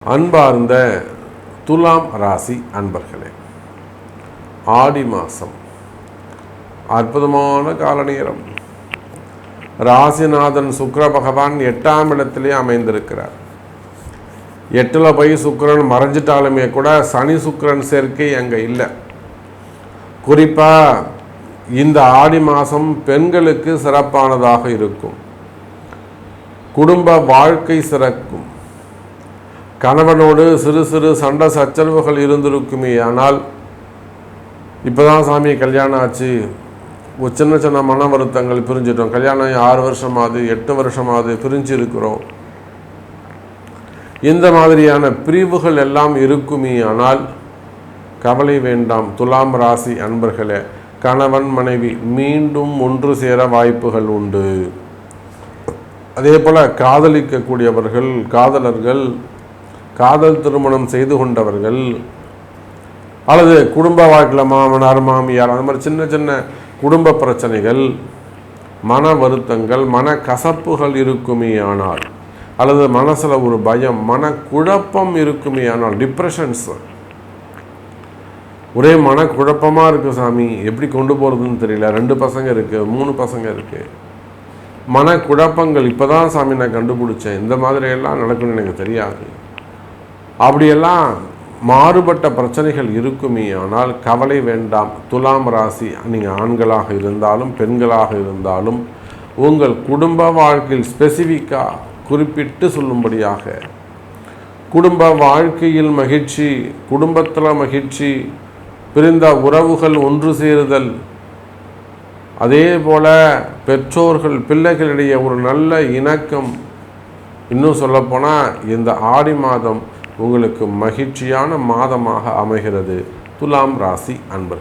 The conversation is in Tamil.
அன்பார்ந்த துலாம் ராசி அன்பர்களே, ஆடி மாதம் அற்புதமான கால நேரம். ராசிநாதன் சுக்கிர பகவான் 8ஆம் இடத்திலே அமைந்திருக்கிறார். 8ல் போய் சுக்கிரன் மறைஞ்சிட்டாலுமே கூட சனி சுக்கிரன் சேர்க்கை அங்கே இல்லை. குறிப்பாக இந்த ஆடி மாதம் பெண்களுக்கு சிறப்பானதாக இருக்கும். குடும்ப வாழ்க்கை சிறக்கும். கணவனோடு சிறு சிறு சண்டை சச்சரவுகள் இருந்திருக்குமே, ஆனால் இப்போ தான் சாமி கல்யாணம் ஆச்சு, ஒரு சின்ன சின்ன மன வருத்தங்கள், பிரிஞ்சிட்டோம், கல்யாணம் 6 வருஷமாவது 8 வருஷமாவது பிரிஞ்சு இருக்கிறோம், இந்த மாதிரியான பிரிவுகள் எல்லாம் இருக்குமே. ஆனால் கவலை வேண்டாம் துலாம் ராசி அன்பர்களே, கணவன் மனைவி மீண்டும் ஒன்று சேர வாய்ப்புகள் உண்டு. அதே போல் காதலிக்கக்கூடியவர்கள், காதலர்கள், காதல் திருமணம் செய்து கொண்டவர்கள், அல்லது குடும்ப வாழ்க்கையில் மாமனார் மாமியார், அந்த மாதிரி சின்ன சின்ன குடும்ப பிரச்சனைகள், மன வருத்தங்கள், மன கசப்புகள் இருக்குமே ஆனால், அல்லது மனசில் ஒரு பயம், மன குழப்பம் இருக்குமே ஆனால், டிப்ரெஷன்ஸ், ஒரே மன குழப்பமாக இருக்குது சாமி, எப்படி கொண்டு போகிறதுன்னு தெரியல, 2 பசங்க இருக்குது, 3 பசங்க இருக்குது, மன குழப்பங்கள் இப்போ தான் சாமி நான் கண்டுபிடிச்சேன், இந்த மாதிரியெல்லாம் நடக்கும்னு எனக்கு தெரியாது, அப்படியெல்லாம் மாறுபட்ட பிரச்சனைகள் இருக்குமே. ஆனால் கவலை வேண்டாம் துலாம் ராசி, நீங்கள் ஆண்களாக இருந்தாலும் பெண்களாக இருந்தாலும் உங்கள் குடும்ப வாழ்க்கையில் ஸ்பெசிஃபிக்காக குறிப்பிட்டு சொல்லும்படியாக, குடும்ப வாழ்க்கையில் மகிழ்ச்சி, குடும்பத்தில் மகிழ்ச்சி, பிரிந்த உறவுகள் ஒன்று சேருதல், அதே போல் பெற்றோர்கள் பிள்ளைகளிடையே ஒரு நல்ல இணக்கம், இன்னும் சொல்லப்போனால் இந்த ஆடி மாதம் உங்களுக்கு மகிழ்ச்சியான மாதமாக அமைகிறது துலாம் ராசி அன்பர்கள்.